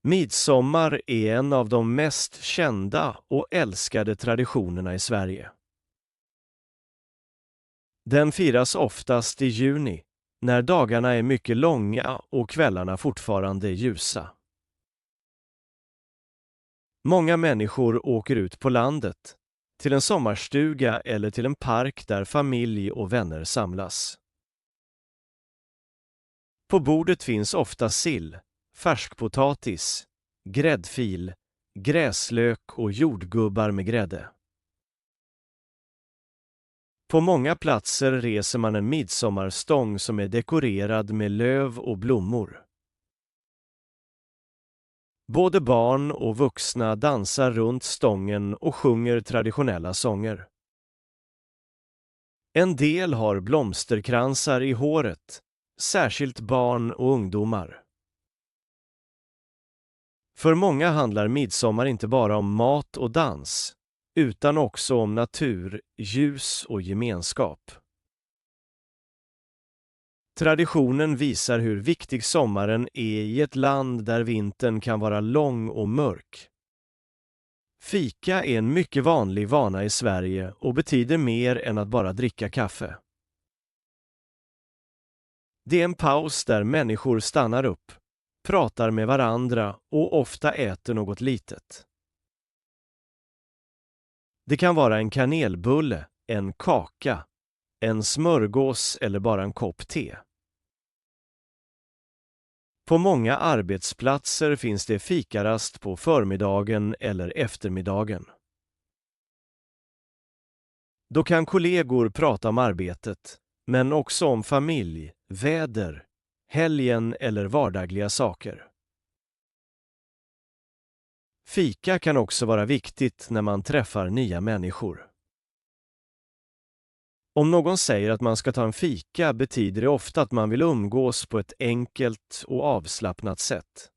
Midsommar är en av de mest kända och älskade traditionerna i Sverige. Den firas oftast i juni, när dagarna är mycket långa och kvällarna fortfarande är ljusa. Många människor åker ut på landet, till en sommarstuga eller till en park där familj och vänner samlas. På bordet finns ofta sill, färskpotatis, gräddfil, gräslök och jordgubbar med grädde. På många platser reser man en midsommarstång som är dekorerad med löv och blommor. Både barn och vuxna dansar runt stången och sjunger traditionella sånger. En del har blomsterkransar i håret, särskilt barn och ungdomar. För många handlar midsommar inte bara om mat och dans, utan också om natur, ljus och gemenskap. Traditionen visar hur viktig sommaren är i ett land där vintern kan vara lång och mörk. Fika är en mycket vanlig vana i Sverige och betyder mer än att bara dricka kaffe. Det är en paus där människor stannar upp, pratar med varandra och ofta äter något litet. Det kan vara en kanelbulle, en kaka, en smörgås eller bara en kopp te. På många arbetsplatser finns det fikarast på förmiddagen eller eftermiddagen. Då kan kollegor prata om arbetet, men också om familj, väder, helgen eller vardagliga saker. Fika kan också vara viktigt när man träffar nya människor. Om någon säger att man ska ta en fika betyder det ofta att man vill umgås på ett enkelt och avslappnat sätt.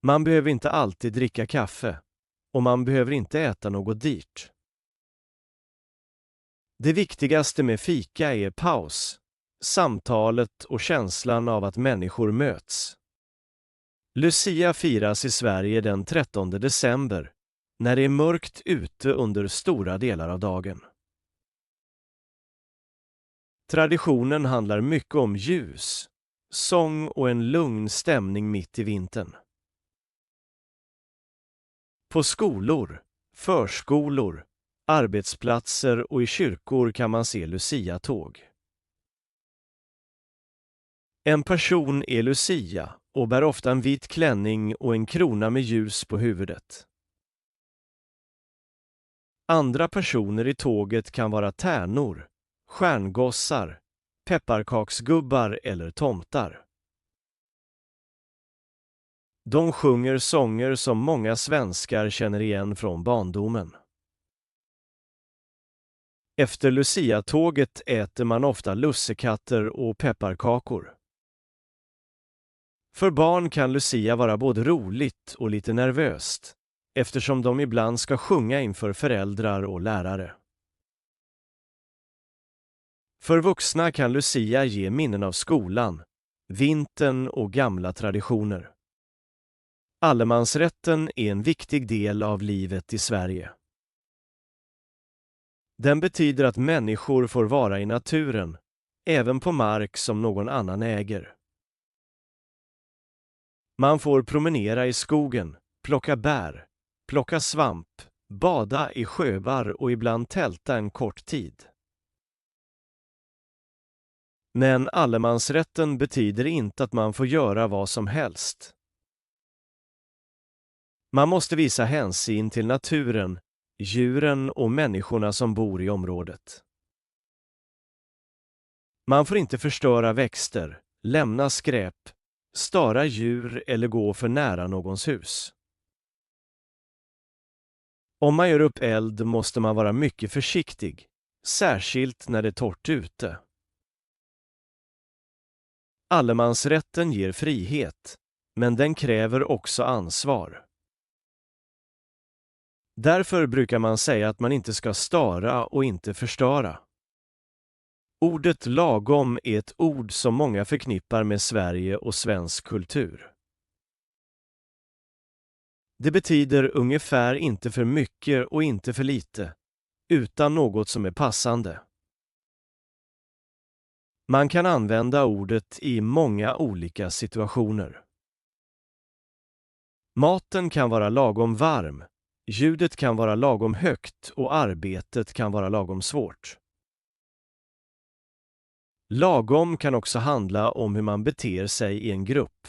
Man behöver inte alltid dricka kaffe och man behöver inte äta något dyrt. Det viktigaste med fika är paus, samtalet och känslan av att människor möts. Lucia firas i Sverige den 13 december, när det är mörkt ute under stora delar av dagen. Traditionen handlar mycket om ljus, sång och en lugn stämning mitt i vintern. På skolor, förskolor, arbetsplatser och i kyrkor kan man se Lucia-tåg. En person är Lucia och bär ofta en vit klänning och en krona med ljus på huvudet. Andra personer i tåget kan vara tärnor, stjärngossar, pepparkaksgubbar eller tomtar. De sjunger sånger som många svenskar känner igen från barndomen. Efter Lucia-tåget äter man ofta lussekatter och pepparkakor. För barn kan Lucia vara både roligt och lite nervöst, eftersom de ibland ska sjunga inför föräldrar och lärare. För vuxna kan Lucia ge minnen av skolan, vintern och gamla traditioner. Allemansrätten är en viktig del av livet i Sverige. Den betyder att människor får vara i naturen, även på mark som någon annan äger. Man får promenera i skogen, plocka bär, plocka svamp, bada i sjöar och ibland tälta en kort tid. Men allemansrätten betyder inte att man får göra vad som helst. Man måste visa hänsyn till naturen, djuren och människorna som bor i området. Man får inte förstöra växter, lämna skräp, störa djur eller gå för nära någons hus. Om man gör upp eld måste man vara mycket försiktig, särskilt när det är torrt ute. Allemansrätten ger frihet, men den kräver också ansvar. Därför brukar man säga att man inte ska störa och inte förstöra. Ordet lagom är ett ord som många förknippar med Sverige och svensk kultur. Det betyder ungefär inte för mycket och inte för lite, utan något som är passande. Man kan använda ordet i många olika situationer. Maten kan vara lagom varm, ljudet kan vara lagom högt och arbetet kan vara lagom svårt. Lagom kan också handla om hur man beter sig i en grupp.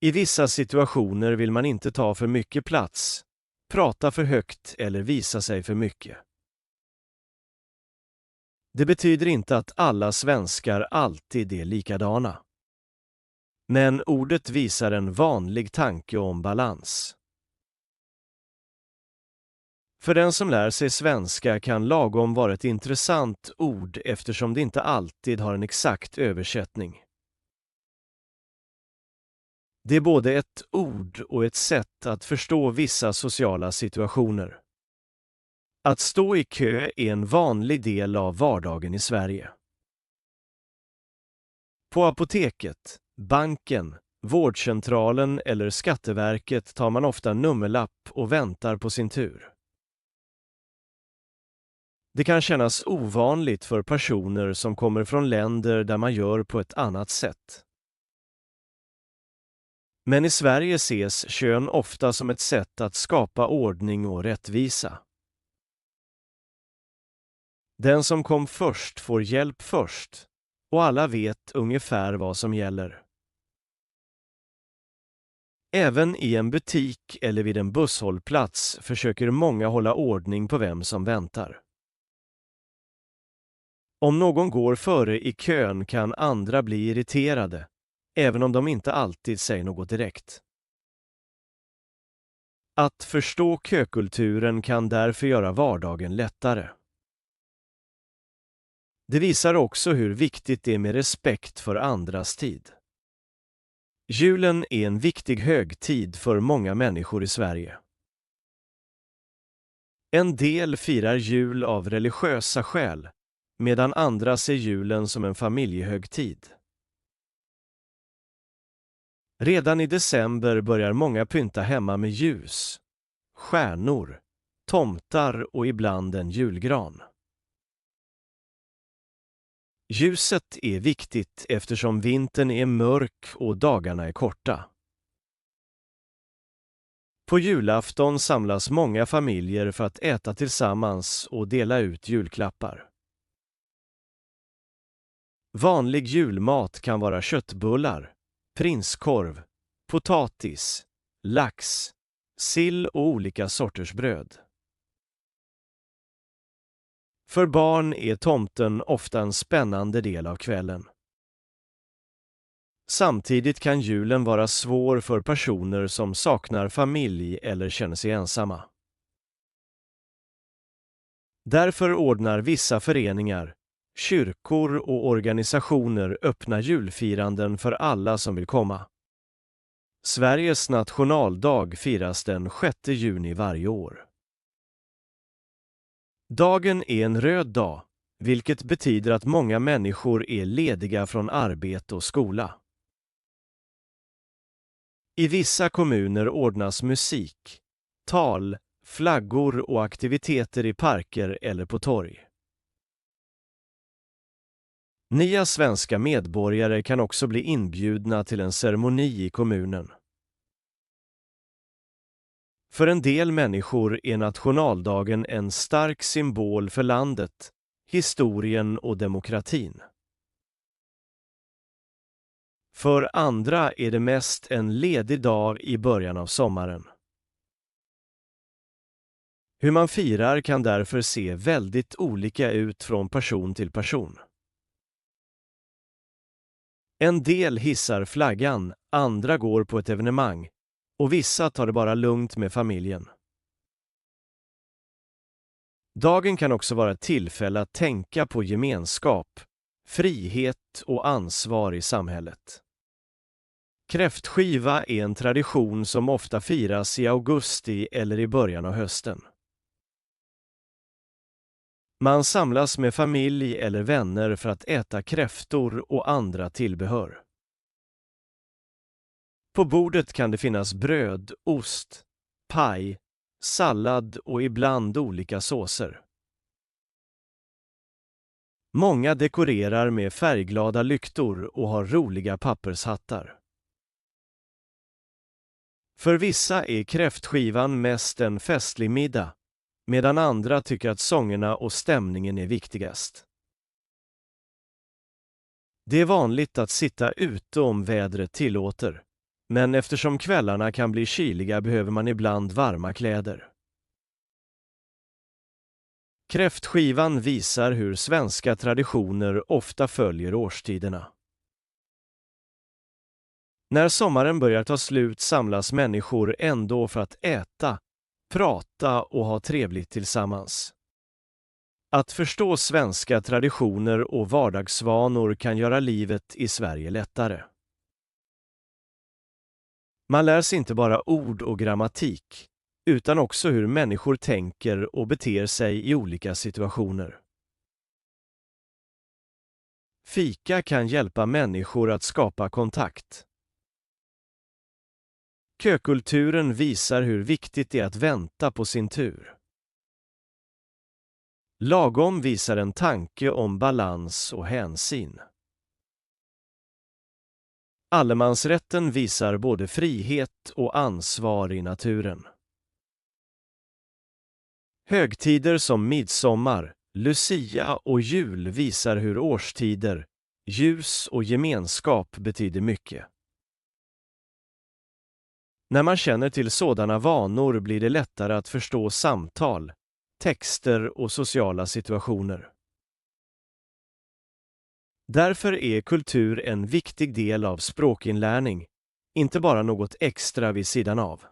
I vissa situationer vill man inte ta för mycket plats, prata för högt eller visa sig för mycket. Det betyder inte att alla svenskar alltid är likadana. Men ordet visar en vanlig tanke om balans. För den som lär sig svenska kan lagom vara ett intressant ord eftersom det inte alltid har en exakt översättning. Det är både ett ord och ett sätt att förstå vissa sociala situationer. Att stå i kö är en vanlig del av vardagen i Sverige. På apoteket, banken, vårdcentralen eller Skatteverket tar man ofta nummerlapp och väntar på sin tur. Det kan kännas ovanligt för personer som kommer från länder där man gör på ett annat sätt. Men i Sverige ses kön ofta som ett sätt att skapa ordning och rättvisa. Den som kom först får hjälp först, och alla vet ungefär vad som gäller. Även i en butik eller vid en busshållplats försöker många hålla ordning på vem som väntar. Om någon går före i kön kan andra bli irriterade, även om de inte alltid säger något direkt. Att förstå kökulturen kan därför göra vardagen lättare. Det visar också hur viktigt det är med respekt för andras tid. Julen är en viktig högtid för många människor i Sverige. En del firar jul av religiösa skäl, medan andra ser julen som en familjehögtid. Redan i december börjar många pynta hemma med ljus, stjärnor, tomtar och ibland en julgran. Ljuset är viktigt eftersom vintern är mörk och dagarna är korta. På julafton samlas många familjer för att äta tillsammans och dela ut julklappar. Vanlig julmat kan vara köttbullar, prinskorv, potatis, lax, sill och olika sorters bröd. För barn är tomten ofta en spännande del av kvällen. Samtidigt kan julen vara svår för personer som saknar familj eller känner sig ensamma. Därför ordnar vissa föreningar, kyrkor och organisationer öppna julfiranden för alla som vill komma. Sveriges nationaldag firas den 6 juni varje år. Dagen är en röd dag, vilket betyder att många människor är lediga från arbete och skola. I vissa kommuner ordnas musik, tal, flaggor och aktiviteter i parker eller på torg. Nya svenska medborgare kan också bli inbjudna till en ceremoni i kommunen. För en del människor är nationaldagen en stark symbol för landet, historien och demokratin. För andra är det mest en ledig dag i början av sommaren. Hur man firar kan därför se väldigt olika ut från person till person. En del hissar flaggan, andra går på ett evenemang och vissa tar det bara lugnt med familjen. Dagen kan också vara ett tillfälle att tänka på gemenskap, frihet och ansvar i samhället. Kräftskiva är en tradition som ofta firas i augusti eller i början av hösten. Man samlas med familj eller vänner för att äta kräftor och andra tillbehör. På bordet kan det finnas bröd, ost, paj, sallad och ibland olika såser. Många dekorerar med färgglada lyktor och har roliga pappershattar. För vissa är kräftskivan mest en festlig middag, medan andra tycker att sångerna och stämningen är viktigast. Det är vanligt att sitta ute om vädret tillåter, men eftersom kvällarna kan bli kyliga behöver man ibland varma kläder. Kräftskivan visar hur svenska traditioner ofta följer årstiderna. När sommaren börjar ta slut samlas människor ändå för att äta, prata och ha trevligt tillsammans. Att förstå svenska traditioner och vardagsvanor kan göra livet i Sverige lättare. Man lär sig inte bara ord och grammatik, utan också hur människor tänker och beter sig i olika situationer. Fika kan hjälpa människor att skapa kontakt. Kökulturen visar hur viktigt det är att vänta på sin tur. Lagom visar en tanke om balans och hänsyn. Allemansrätten visar både frihet och ansvar i naturen. Högtider som midsommar, Lucia och jul visar hur årstider, ljus och gemenskap betyder mycket. När man känner till sådana vanor blir det lättare att förstå samtal, texter och sociala situationer. Därför är kultur en viktig del av språkinlärning, inte bara något extra vid sidan av.